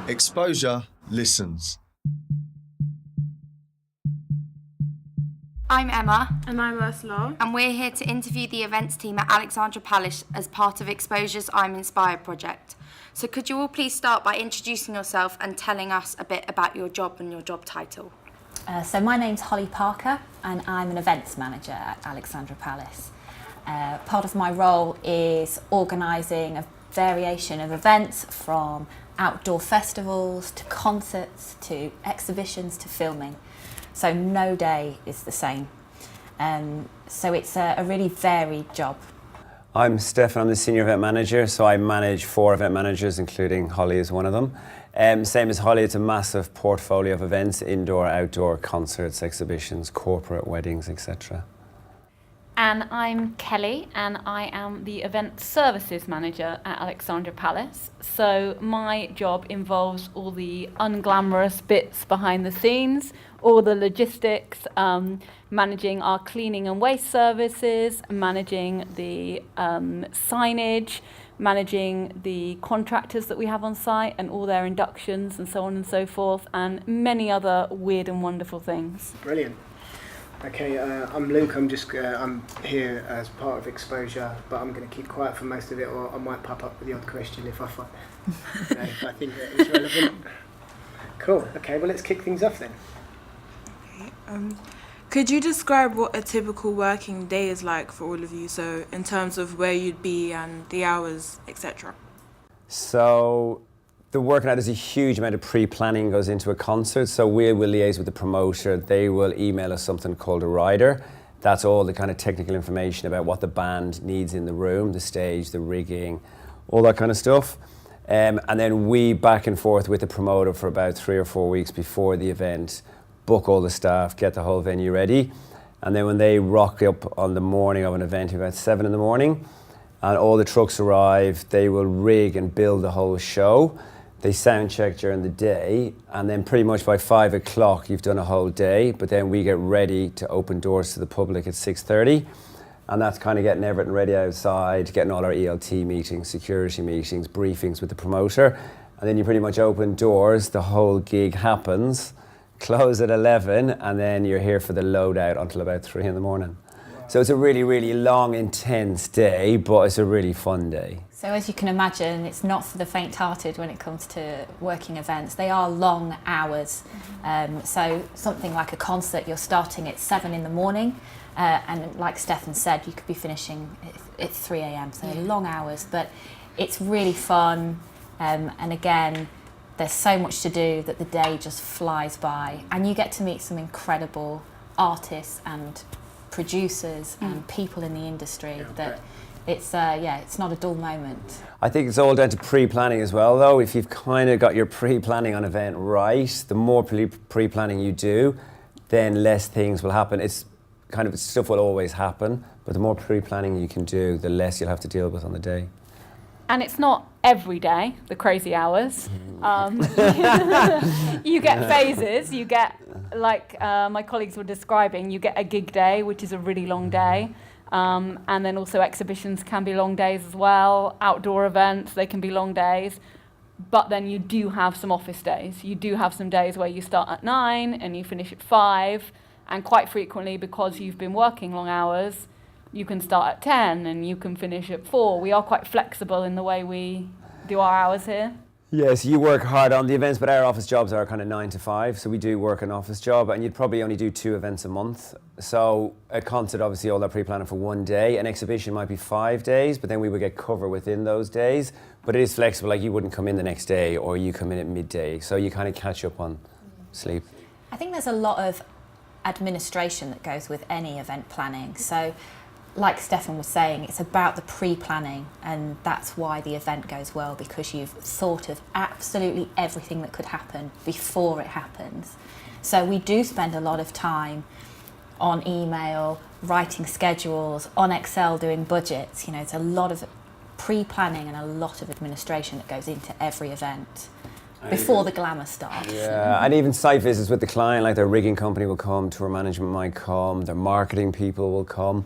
Exposure listens. I'm Emma. And I'm Ursula. And we're here to interview the events team at Alexandra Palace as part of Exposure's I'm Inspired project. So could you all please start by introducing yourself and telling us a bit about your job and your job title? So my name's Holly Parker and I'm an events manager at Alexandra Palace. Part of my role is organising a variation of events from outdoor festivals to concerts to exhibitions to filming. So no day is the same. So it's a really varied job. I'm Stephan, I'm the Senior Event Manager, so I manage 4 event managers, including Holly is one of them. Same as Holly, it's a massive portfolio of events, indoor, outdoor, concerts, exhibitions, corporate, weddings, etc. And I'm Kelly, and I am the Event Services Manager at Alexandra Palace. So my job involves all the unglamorous bits behind the scenes, all the logistics, managing our cleaning and waste services, managing the signage, managing the contractors that we have on site and all their inductions and so on and so forth, and many other weird and wonderful things. Brilliant. Okay, I'm Luke. I'm here as part of Exposure, but I'm going to keep quiet for most of it, or I might pop up with the odd question if I think that it's relevant. Cool. Okay, well let's kick things off then. Okay. Could you describe what a typical working day is like for all of you? So in terms of where you'd be and the hours, etc. So the working out, there's a huge amount of pre-planning goes into a concert. So we will liaise with the promoter. They will email us something called a rider. That's all the kind of technical information about what the band needs in the room, the stage, the rigging, all that kind of stuff. And then we back and forth with the promoter for about 3 or 4 weeks before the event, book all the staff, get the whole venue ready. And then when they rock up on the morning of an event, about 7 in the morning, and all the trucks arrive, they will rig and build the whole show. They sound check during the day, and then pretty much by 5 o'clock you've done a whole day, but then we get ready to open doors to the public at 6:30, and that's kind of getting everything ready outside, getting all our ELT meetings, security meetings, briefings with the promoter, and then you pretty much open doors, the whole gig happens, close at 11, and then you're here for the loadout until about 3 in the morning. So it's a really, really long, intense day, but it's a really fun day. So as you can imagine, it's not for the faint-hearted when it comes to working events. They are long hours. So something like a concert, you're starting at 7 in the morning, and like Stephan said, you could be finishing at 3 a.m. So long hours, but it's really fun. And again, there's so much to do that the day just flies by, and you get to meet some incredible artists and producers and people in the industry that it's not a dull moment. I think it's all down to pre-planning as well, though. If you've kind of got your pre-planning on an event right, the more pre-planning you do, then less things will happen. It's kind of, stuff will always happen, but the more pre-planning you can do, the less you'll have to deal with on the day. And it's not every day, the crazy hours. You get phases. You get, like my colleagues were describing, you get a gig day, which is a really long day. And then also exhibitions can be long days as well. Outdoor events, they can be long days. But then you do have some office days. You do have some days where you start at 9 and you finish at 5. And quite frequently, because you've been working long hours, you can start at 10 and you can finish at 4. We are quite flexible in the way we do our hours here. Yes, you work hard on the events, but our office jobs are kind of 9 to 5, so we do work an office job, and you'd probably only do 2 events a month. So a concert, obviously, all that pre-planning for 1 day. An exhibition might be 5 days, but then we would get cover within those days. But it is flexible, like you wouldn't come in the next day, or you come in at midday, so you kind of catch up on sleep. I think there's a lot of administration that goes with any event planning. So like Stephan was saying, it's about the pre-planning, and that's why the event goes well, because you've thought of absolutely everything that could happen before it happens. So we do spend a lot of time on email, writing schedules, on Excel doing budgets. You know, it's a lot of pre-planning and a lot of administration that goes into every event before the glamour starts. Yeah, and even site visits with the client, like their rigging company will come, tour management might come, their marketing people will come.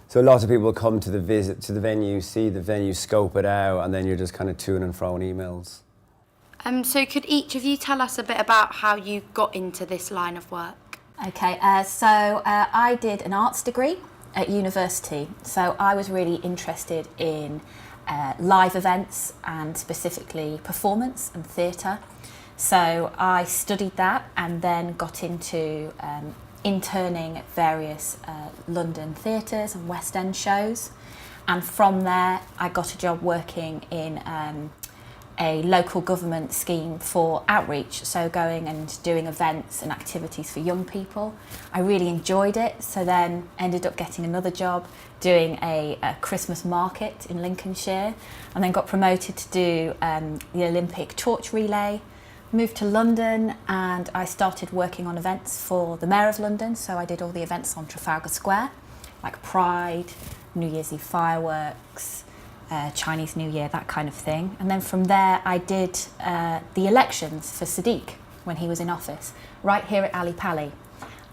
So lots of people will come to the visit to the venue, see the venue, scope it out, and then you're just kind of to and fro in emails. So could each of you tell us a bit about how you got into this line of work? Okay, so I did an arts degree at university, so I was really interested in live events and specifically performance and theatre. So I studied that and then got into interning at various London theatres and West End shows. And from there, I got a job working in a local government scheme for outreach, so going and doing events and activities for young people. I really enjoyed it, so then ended up getting another job doing a Christmas market in Lincolnshire, and then got promoted to do the Olympic torch relay. Moved to London and I started working on events for the Mayor of London, so I did all the events on Trafalgar Square, like Pride, New Year's Eve fireworks, Chinese New Year, that kind of thing. And then from there I did the elections for Sadiq when he was in office, right here at Ali Pali.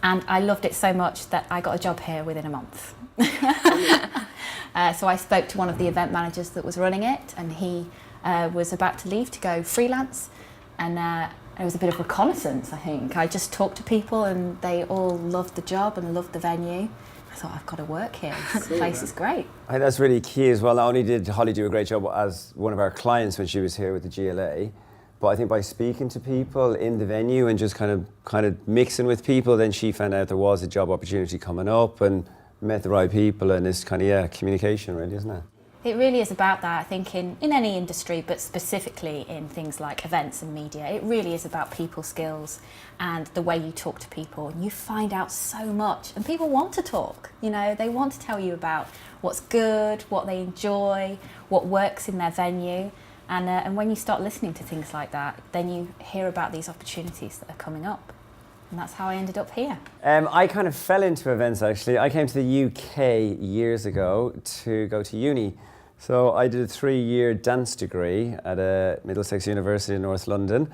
And I loved it so much that I got a job here within a month. So I spoke to one of the event managers that was running it, and he was about to leave to go freelance. And it was a bit of reconnaissance, I think. I just talked to people and they all loved the job and loved the venue. I thought, I've got to work here. This place is great. I think that's really key as well. Not only did Holly do a great job as one of our clients when she was here with the GLA, but I think by speaking to people in the venue and just kind of mixing with people, then she found out there was a job opportunity coming up and met the right people, and it's kind of, communication really, isn't it? It really is about that, I think, in any industry, but specifically in things like events and media. It really is about people skills and the way you talk to people. You find out so much, and people want to talk. You know, they want to tell you about what's good, what they enjoy, what works in their venue. And when you start listening to things like that, then you hear about these opportunities that are coming up. And that's how I ended up here. I kind of fell into events, actually. I came to the UK years ago to go to uni. So I did a 3-year dance degree at a Middlesex University in North London.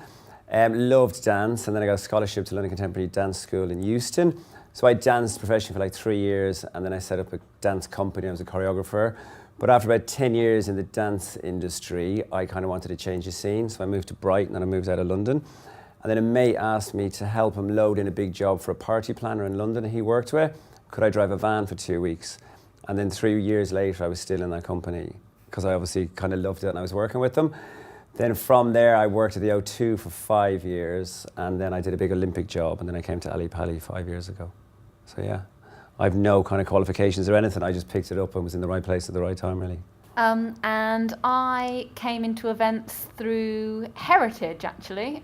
Loved dance, and then I got a scholarship to London Contemporary Dance School in Euston. So I danced professionally for like 3 years, and then I set up a dance company. I was a choreographer. But after about 10 years in the dance industry, I kind of wanted to change the scene. So I moved to Brighton and I moved out of London. And then a mate asked me to help him load in a big job for a party planner in London he worked with. Could I drive a van for 2 weeks? And then 3 years later, I was still in that company because I obviously kind of loved it and I was working with them. Then from there, I worked at the O2 for 5 years, and then I did a big Olympic job, and then I came to Ali Pali 5 years ago. So yeah, I've no kind of qualifications or anything. I just picked it up and was in the right place at the right time, really. And I came into events through heritage, actually.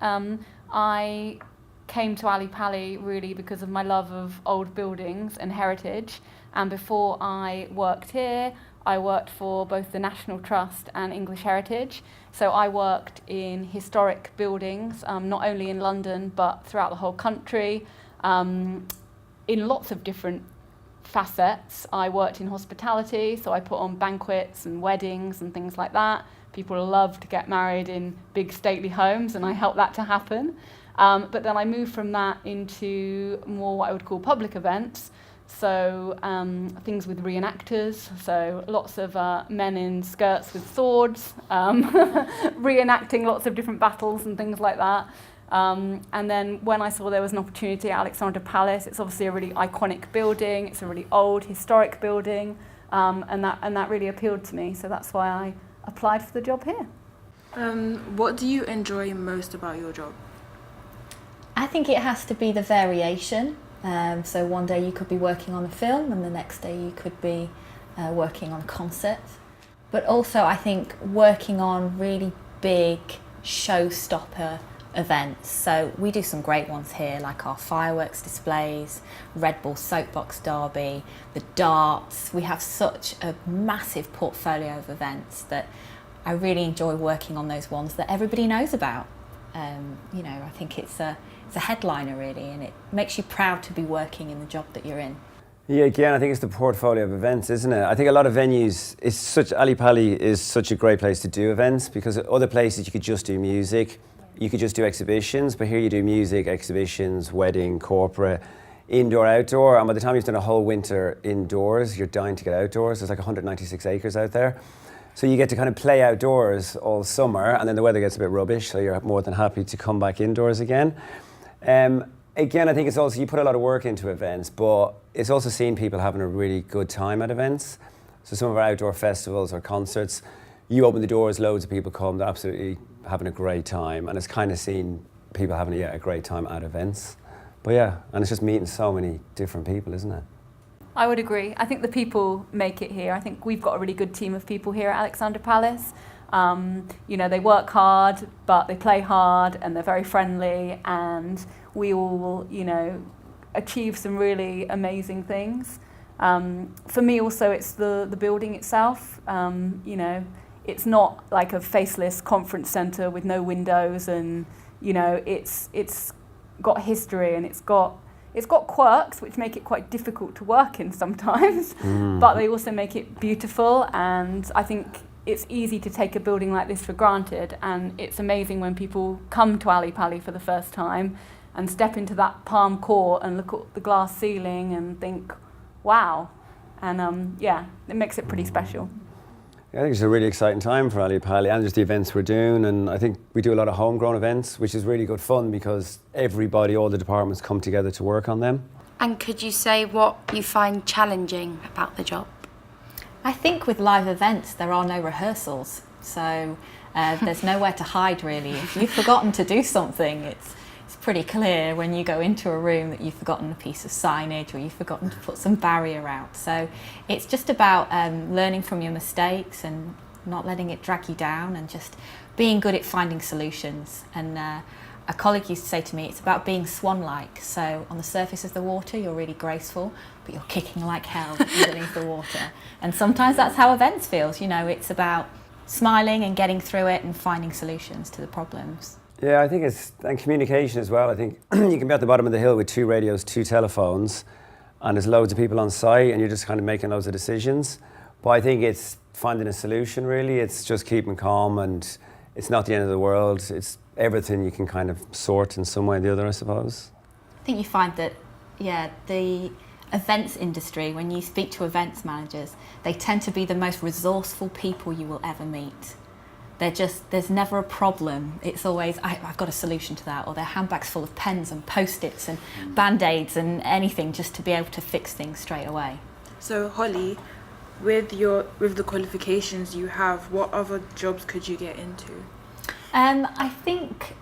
I came to Ali Pali really because of my love of old buildings and heritage. And before I worked here, I worked for both the National Trust and English Heritage. So I worked in historic buildings, not only in London, but throughout the whole country, in lots of different facets. I worked in hospitality, so I put on banquets and weddings and things like that. People love to get married in big stately homes, and I helped that to happen. But then I moved from that into more what I would call public events. So things with reenactors, so lots of men in skirts with swords, reenacting lots of different battles and things like that. And then when I saw there was an opportunity at Alexandra Palace, it's obviously a really iconic building, it's a really old historic building, and that really appealed to me, so that's why I applied for the job here. What do you enjoy most about your job? I think it has to be the variation. So one day you could be working on a film and the next day you could be working on a concert. But also I think working on really big showstopper events. So we do some great ones here, like our fireworks displays, Red Bull Soapbox Derby, the darts. We have such a massive portfolio of events that I really enjoy working on those ones that everybody knows about. I think it's a headliner really, and it makes you proud to be working in the job that you're in. Yeah, again, I think it's the portfolio of events, isn't it? I think a lot of venues, Ali Pali is such a great place to do events, because at other places you could just do music, you could just do exhibitions, but here you do music, exhibitions, wedding, corporate, indoor, outdoor, and by the time you've done a whole winter indoors, you're dying to get outdoors. There's like 196 acres out there. So you get to kind of play outdoors all summer, and then the weather gets a bit rubbish, so you're more than happy to come back indoors again. Again, I think it's also, you put a lot of work into events, but it's also seeing people having a really good time at events. So some of our outdoor festivals or concerts, you open the doors, loads of people come, they're absolutely having a great time, and it's kind of seeing people having a great time at events. But yeah, and it's just meeting so many different people, isn't it? I would agree. I think the people make it here. I think we've got a really good team of people here at Alexandra Palace. You know, they work hard, but they play hard, and they're very friendly, and we all, you know, achieve some really amazing things. For me also, it's the building itself. You know, it's not like a faceless conference centre with no windows, and, you know, it's got history, and it's got quirks which make it quite difficult to work in sometimes, but they also make it beautiful, and I think it's easy to take a building like this for granted, and it's amazing when people come to Ali Pali for the first time and step into that palm court and look at the glass ceiling and think, wow, and yeah, it makes it pretty special. I think it's a really exciting time for Ali Pali and just the events we're doing, and I think we do a lot of homegrown events, which is really good fun because everybody, all the departments come together to work on them. And could you say what you find challenging about the job? I think with live events there are no rehearsals, so there's nowhere to hide really. If you've forgotten to do something, it's pretty clear when you go into a room that you've forgotten a piece of signage or you've forgotten to put some barrier out. So it's just about learning from your mistakes and not letting it drag you down, and just being good at finding solutions. And a colleague used to say to me, it's about being swan-like. So on the surface of the water you're really graceful, but you're kicking like hell underneath the water. And sometimes that's how events feels, you know, it's about smiling and getting through it and finding solutions to the problems. Yeah, I think and communication as well. I think you can be at the bottom of the hill with 2 radios, 2 telephones, and there's loads of people on site, and you're just kind of making loads of decisions. But I think it's finding a solution, really. It's just keeping calm, and it's not the end of the world. It's everything you can kind of sort in some way or the other, I suppose. I think you find that, yeah, the events industry, when you speak to events managers, they tend to be the most resourceful people you will ever meet. There's never a problem. It's always, I've got a solution to that, or their handbags full of pens and post-its and band-aids and anything just to be able to fix things straight away. So Holly, with the qualifications you have, what other jobs could you get into? I think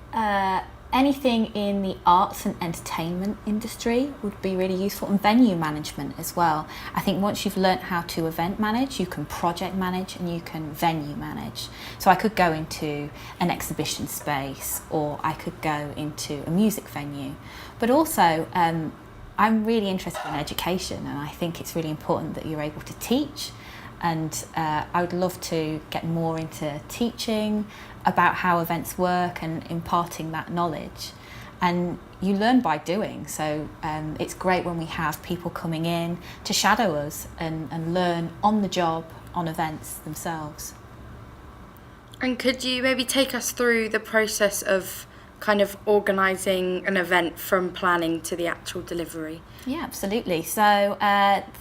anything in the arts and entertainment industry would be really useful, and venue management as well. I think once you've learnt how to event manage, you can project manage and you can venue manage. So I could go into an exhibition space, or I could go into a music venue. But also, I'm really interested in education, and I think it's really important that you're able to teach. And I would love to get more into teaching about how events work and imparting that knowledge. And you learn by doing, so it's great when we have people coming in to shadow us and learn on the job on events themselves. And could you maybe take us through the process of kind of organising an event from planning to the actual delivery? Yeah, absolutely. So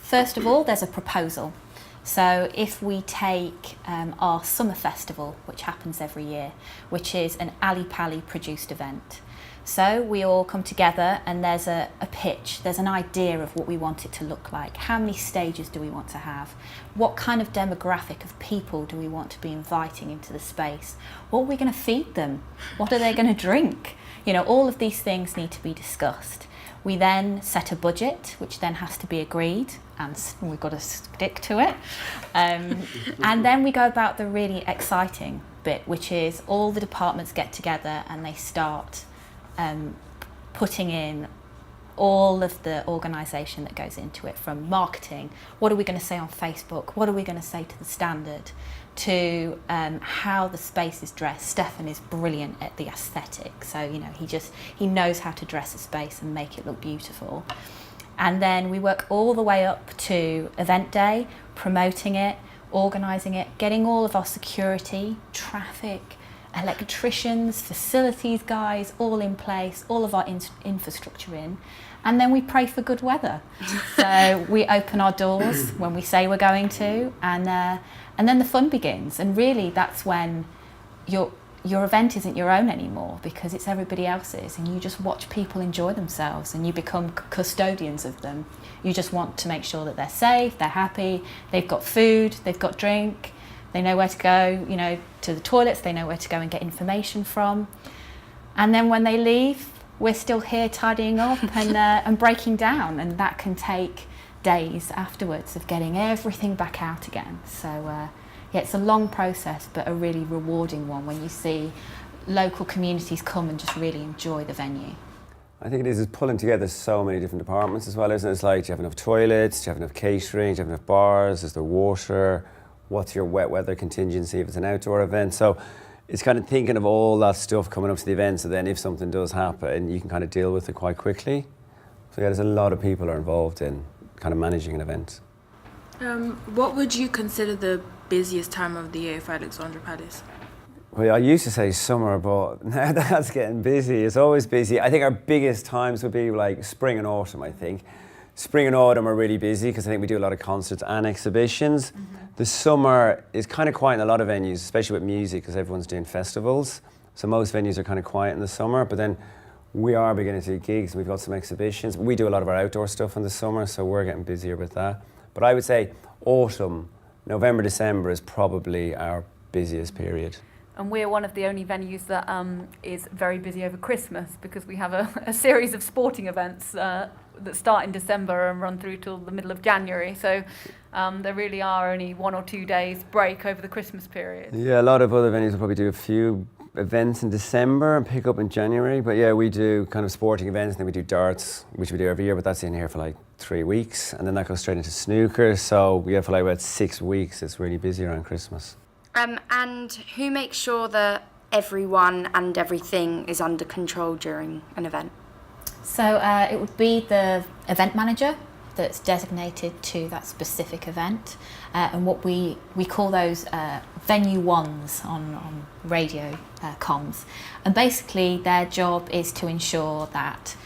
first of all, there's a proposal. So if we take our summer festival, which happens every year, which is an Ali Pali produced event. So we all come together, and there's a pitch, there's an idea of what we want it to look like. How many stages do we want to have? What kind of demographic of people do we want to be inviting into the space? What are we going to feed them? What are they going to drink? You know, all of these things need to be discussed. We then set a budget, which then has to be agreed, and we've got to stick to it. And then we go about the really exciting bit, which is all the departments get together and they start putting in all of the organisation that goes into it, from marketing, what are we going to say on Facebook, what are we going to say to the standard, to how the space is dressed. Stephan is brilliant at the aesthetic, so you know he knows how to dress a space and make it look beautiful. And then we work all the way up to event day, promoting it, organising it, getting all of our security, traffic, electricians, facilities guys all in place, all of our infrastructure in, and then we pray for good weather. So we open our doors when we say we're going to, and And then the fun begins, and really that's when your event isn't your own anymore, because it's everybody else's, and you just watch people enjoy themselves and you become custodians of them. You just want to make sure that they're safe, they're happy, they've got food, they've got drink, they know where to go, you know, to the toilets, they know where to go and get information from. And then when they leave, we're still here tidying up and breaking down, and that can take days afterwards of getting everything back out again. So yeah, it's a long process, but a really rewarding one when you see local communities come and just really enjoy the venue. I think it is pulling together so many different departments as well, isn't it? It's like, do you have enough toilets? Do you have enough catering? Do you have enough bars? Is there water? What's your wet weather contingency if it's an outdoor event? So it's kind of thinking of all that stuff coming up to the event, so then if something does happen, you can kind of deal with it quite quickly. So yeah, there's a lot of people are involved in kind of managing an event. What would you consider the busiest time of the year for Alexandra Palace? Well, I used to say summer, but now that's getting busy. It's always busy. I think our biggest times would be like spring and autumn, I think. Spring and autumn are really busy because I think we do a lot of concerts and exhibitions. The summer is kind of quiet in a lot of venues, especially with music, because everyone's doing festivals. So most venues are kind of quiet in the summer, but then we are beginning to do gigs. We've got some exhibitions. We do a lot of our outdoor stuff in the summer, so we're getting busier with that. But I would say autumn, November, December is probably our busiest period. And we're one of the only venues that is very busy over Christmas, because we have a series of sporting events that start in December and run through till the middle of January. So there really are only 1 or 2 days break over the Christmas period. Yeah, a lot of other venues will probably do a few events in December and pick up in January. But yeah, we do kind of sporting events, and then we do darts, which we do every year, but that's in here for like 3 weeks. And then that goes straight into snooker. So we have for like about 6 weeks. It's really busy around Christmas. And who makes sure that everyone and everything is under control during an event? So it would be the event manager that's designated to that specific event, and what we call those venue ones on radio comms. And basically their job is to ensure that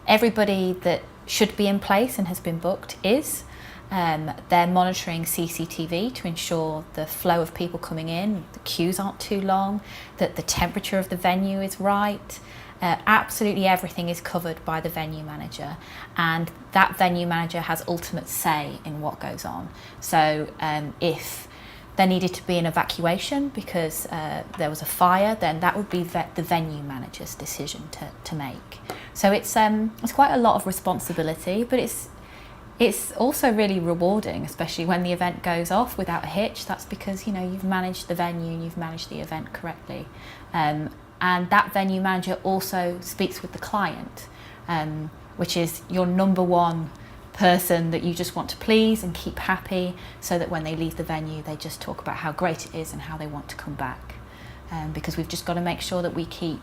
everybody that should be in place and has been booked is. They're monitoring CCTV to ensure the flow of people coming in, the queues aren't too long, that the temperature of the venue is right. Absolutely everything is covered by the venue manager, and that venue manager has ultimate say in what goes on. So if there needed to be an evacuation because there was a fire, then that would be the venue manager's decision to make. So it's quite a lot of responsibility, but it's also really rewarding, especially when the event goes off without a hitch. That's because, you know, you've managed the venue and you've managed the event correctly. And that venue manager also speaks with the client, which is your number one person that you just want to please and keep happy, so that when they leave the venue, they just talk about how great it is and how they want to come back. Because we've just got to make sure that we keep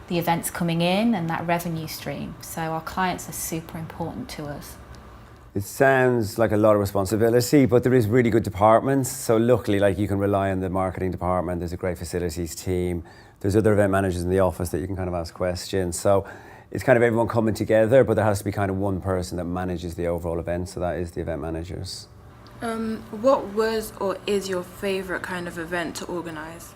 the events coming in and that revenue stream. So our clients are super important to us. It sounds like a lot of responsibility, but there is really good departments. So luckily, like, you can rely on the marketing department. There's a great facilities team. There's other event managers in the office that you can kind of ask questions. So it's kind of everyone coming together, but there has to be kind of one person that manages the overall event. So that is the event managers. What was or is your favourite kind of event to organise?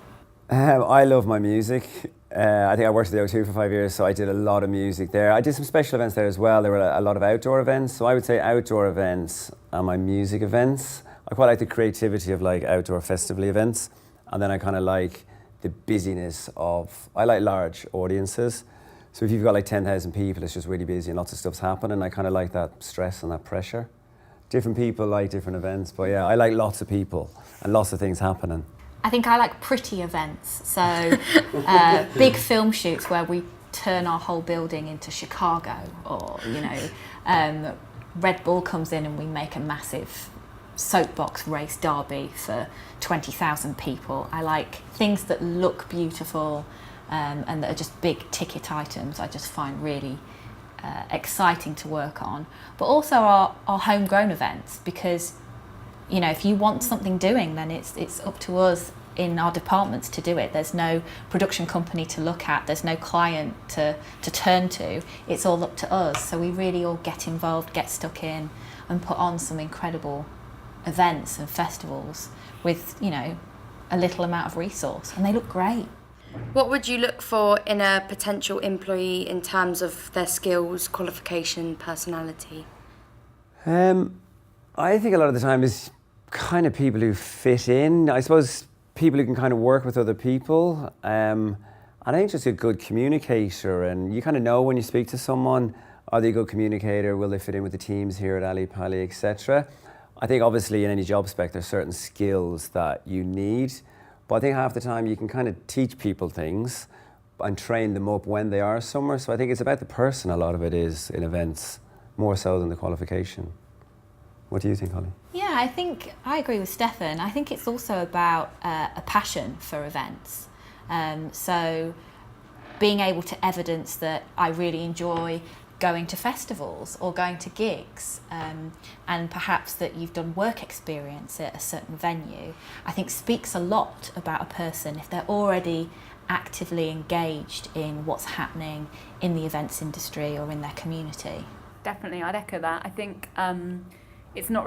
I love my music. I think I worked at the O2 for 5 years, so I did a lot of music there. I did some special events there as well. There were a lot of outdoor events. So I would say outdoor events are my music events. I quite like the creativity of like outdoor festival events. And then I kind of like the busyness of, I like large audiences. So if you've got like 10,000 people, it's just really busy and lots of stuff's happening. I kind of like that stress and that pressure. Different people like different events, but yeah, I like lots of people and lots of things happening. I think I like pretty events, so big film shoots where we turn our whole building into Chicago, or, you know, Red Bull comes in and we make a massive soapbox race derby for 20,000 people. I like things that look beautiful and that are just big ticket items. I just find really exciting to work on, but also our homegrown events, because, you know, if you want something doing, then it's up to us in our departments to do it. There's no production company to look at, there's no client to turn to. It's all up to us. So we really all get involved, get stuck in, and put on some incredible events and festivals with, you know, a little amount of resource, and they look great. What would you look for in a potential employee in terms of their skills, qualification, personality? I think a lot of the time is kind of people who fit in. I suppose people who can kind of work with other people. And I think just a good communicator, and you kind of know when you speak to someone, are they a good communicator? Will they fit in with the teams here at Ali Pali, etc. I think obviously in any job spec there's certain skills that you need, but I think half the time you can kind of teach people things and train them up when they are somewhere. So I think it's about the person, a lot of it is in events, more so than the qualification. What do you think, Holly? Yeah, I think I agree with Stephan. I think it's also about a passion for events. So being able to evidence that I really enjoy going to festivals or going to gigs, and perhaps that you've done work experience at a certain venue, I think speaks a lot about a person if they're already actively engaged in what's happening in the events industry or in their community. Definitely, I'd echo that. I think it's not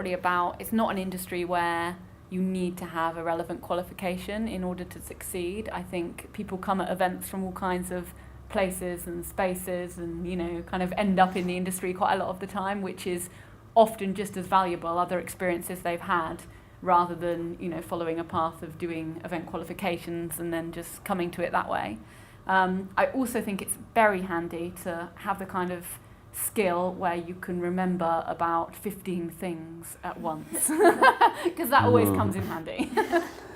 an industry where you need to have a relevant qualification in order to succeed. I think people come at events from all kinds of places and spaces and, you know, kind of end up in the industry quite a lot of the time, which is often just as valuable, other experiences they've had, rather than, you know, following a path of doing event qualifications and then just coming to it that way. I also think it's very handy to have the kind of skill where you can remember about 15 things at once, because that always comes in handy.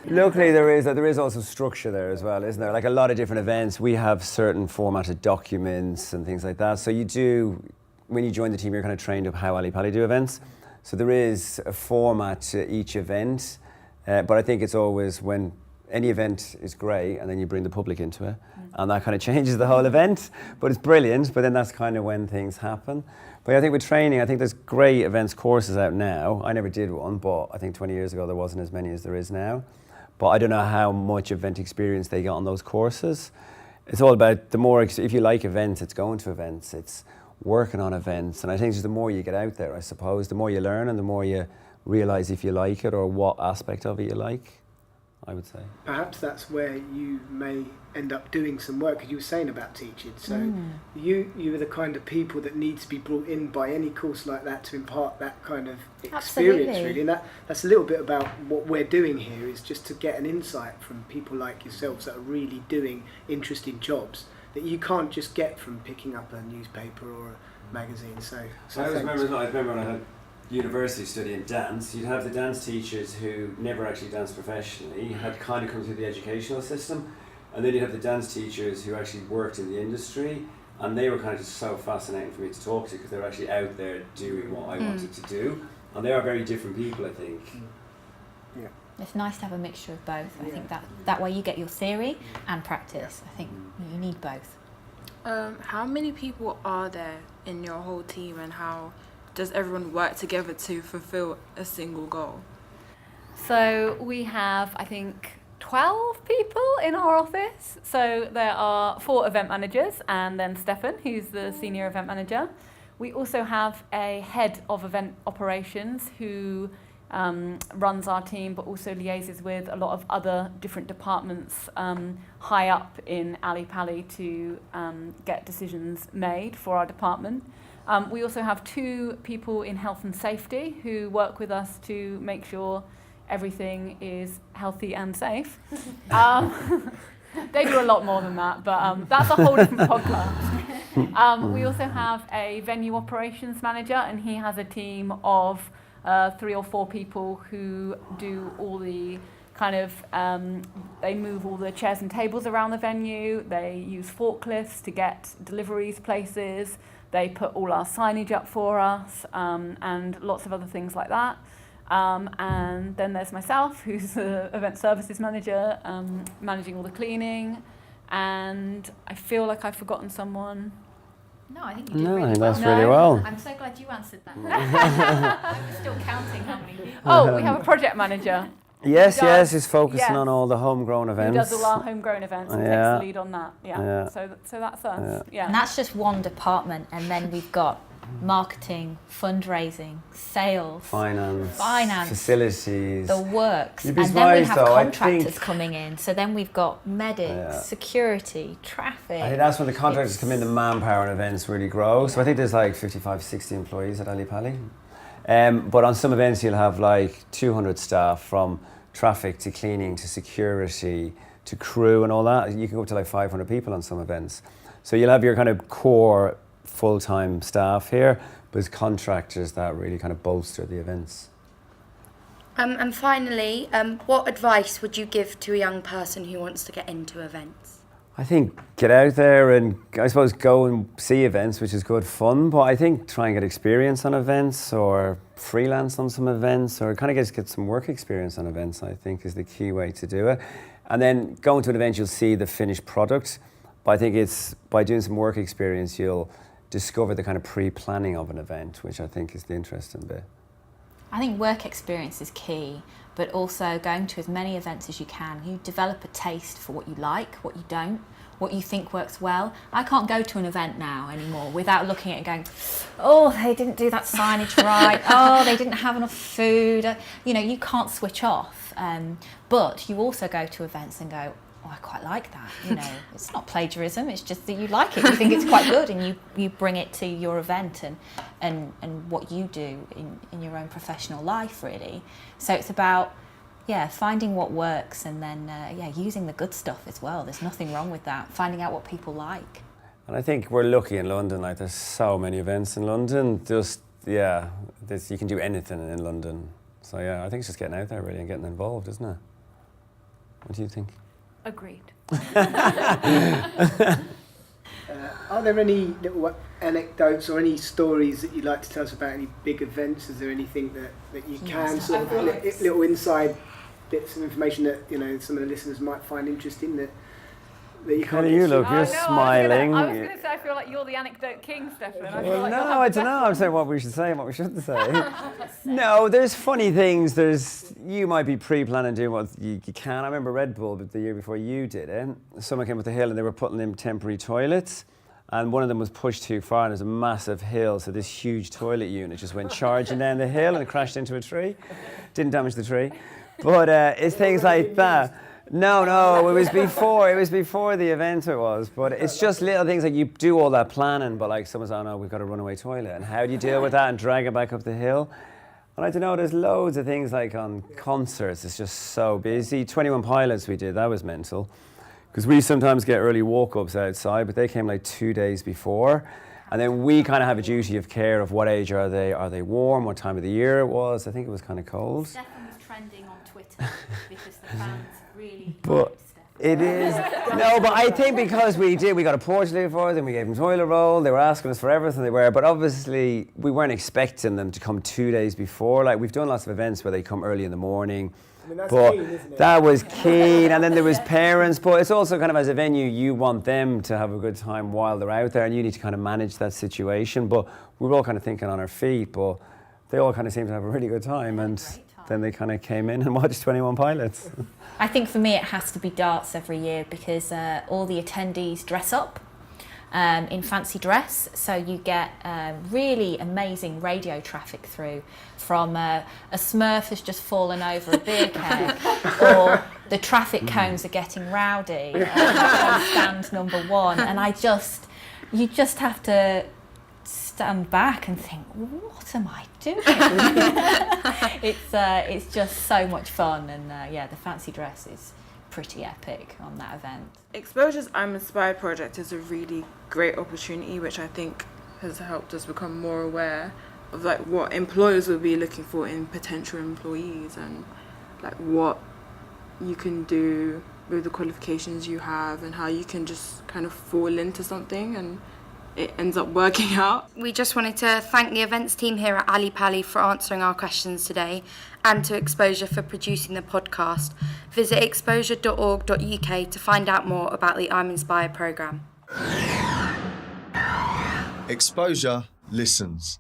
Luckily there is also structure there as well, isn't there? Like a lot of different events, we have certain formatted documents and things like that. So you do, when you join the team, you're kind of trained up how Ali Pali do events. So there is a format to each event, but I think it's always when any event is great and then you bring the public into it, and that kind of changes the whole event, but it's brilliant, but then that's kind of when things happen. But I think with training, I think there's great events courses out now. I never did one, but I think 20 years ago there wasn't as many as there is now. But I don't know how much event experience they got on those courses. It's all about the more, if you like events, it's going to events, it's working on events. And I think just the more you get out there, I suppose, the more you learn and the more you realise if you like it or what aspect of it you like, I would say. Perhaps that's where you may end up doing some work, because you were saying about teaching. So you are the kind of people that need to be brought in by any course like that to impart that kind of experience. Absolutely. Really, and that's a little bit about what we're doing here, is just to get an insight from people like yourselves that are really doing interesting jobs that you can't just get from picking up a newspaper or a magazine. So I remember when I had university studying dance, you'd have the dance teachers who never actually danced professionally, had kind of come through the educational system, and then you'd have the dance teachers who actually worked in the industry, and they were kind of just so fascinating for me to talk to because they were actually out there doing what I wanted to do, and they are very different people, I think. Yeah. It's nice to have a mixture of both. I think that way you get your theory and practice. I think you need both. How many people are there in your whole team, and how does everyone work together to fulfill a single goal? So we have, I think, 12 people in our office. So there are 4 event managers and then Stephan, who's the senior event manager. We also have a head of event operations who runs our team, but also liaises with a lot of other different departments high up in Ali Pali to get decisions made for our department. We also have 2 people in health and safety who work with us to make sure everything is healthy and safe. They do a lot more than that, but that's a whole different podcast. We also have a venue operations manager, and he has a team of 3 or 4 people who do all the kind of, they move all the chairs and tables around the venue, they use forklifts to get deliveries places, they put all our signage up for us, and lots of other things like that. And then there's myself, who's the event services manager, managing all the cleaning, and I feel like I've forgotten someone. No, I think you did No, I really think well. that's really well. I'm so glad you answered that. I'm still counting how many people. Oh, we have a project manager. Yes, he's focusing yes. on all the homegrown events. Who does all our homegrown events and takes the lead on that. Yeah. So that's us. Yeah. And that's just one department, and then we've got marketing, fundraising, sales, finance, facilities, the works. You'd be And then we surprised, have though, I contractors think- coming in. So then we've got medics, Yeah. security, traffic. I think that's when the contractors come in, the manpower and events really grow. So I think there's like 55, 60 employees at Ali Pali. But on some events you'll have like 200 staff, from traffic to cleaning to security to crew and all that. You can go up to like 500 people on some events. So you'll have your kind of core full-time staff here, but it's contractors that really kind of bolster the events. And finally, what advice would you give to a young person who wants to get into events? I think get out there and I suppose go and see events, which is good fun, but I think try and get experience on events or freelance on some events or kind of get some work experience on events, I think is the key way to do it. And then going to an event, you'll see the finished product, but I think it's by doing some work experience, you'll discover the kind of pre-planning of an event, which I think is the interesting bit. I think work experience is key, but also going to as many events as you can. You develop a taste for what you like, what you don't, what you think works well. I can't go to an event now anymore without looking at it and going, oh, they didn't do that signage right. Oh, they didn't have enough food. You know, you can't switch off. But you also go to events and go, oh, I quite like that. You know, it's not plagiarism. It's just that you like it. You think it's quite good, and you bring it to your event and what you do in your own professional life, really. So it's about finding what works, and then using the good stuff as well. There's nothing wrong with that. Finding out what people like. And I think we're lucky in London. Like there's so many events in London. You can do anything in London. So I think it's just getting out there really and getting involved, isn't it? What do you think? Agreed. Are there any little anecdotes or any stories that you'd like to tell us about any big events? Is there anything that you can sort of little inside bits of information that some of the listeners might find interesting that you How can't? do you look? Oh, You're no, smiling. I was going to say, I feel like you're the anecdote king, Stephan. I feel Well, like no, you'll have I the don't know. best I'm saying what we should say and what we shouldn't say. No, there's funny things. You might be pre-planning doing what you can. I remember Red Bull, but the year before you did it, someone came up the hill and they were putting in temporary toilets. And one of them was pushed too far and there's a massive hill. So this huge toilet unit just went charging down the hill and it crashed into a tree. Didn't damage the tree. But it's things like that. No, it was before the event it was. But it's just little things like you do all that planning, but like someone's, oh no, we've got a runaway toilet. And how do you deal with that and drag it back up the hill? And I don't know, there's loads of things like on concerts, it's just so busy. 21 Pilots we did, that was mental. Because we sometimes get early walk-ups outside, but they came like 2 days before. And then we kind of have a duty of care of what age are they? Are they warm? What time of the year it was? I think it was kind of cold. Stephan was trending on Twitter because the fans really But it is. No, but I think because we got a porch laid for them, we gave them toilet roll, they were asking us for everything they were, but obviously we weren't expecting them to come 2 days before. Like we've done lots of events where they come early in the morning. I mean, that's But keen, isn't it? that was keen, and then there was parents, but it's also kind of as a venue, you want them to have a good time while they're out there, and you need to kind of manage that situation. But we were all kind of thinking on our feet, but they all kind of seemed to have a really good time, and then they kind of came in and watched 21 Pilots. I think for me it has to be darts every year because all the attendees dress up in fancy dress, so you get really amazing radio traffic through from a Smurf has just fallen over a beer keg or the traffic cones are getting rowdy on stand number 1, and you just have to stand back and think, what am I doing? It's just so much fun, and the fancy dress is pretty epic on that event. Exposure's I'm Inspired project is a really great opportunity, which I think has helped us become more aware of like what employers will be looking for in potential employees, and like what you can do with the qualifications you have and how you can just kind of fall into something and it ends up working out. We just wanted to thank the events team here at Ali Pali for answering our questions today, and to Exposure for producing the podcast. Visit exposure.org.uk to find out more about the I'm Inspired programme. Exposure listens.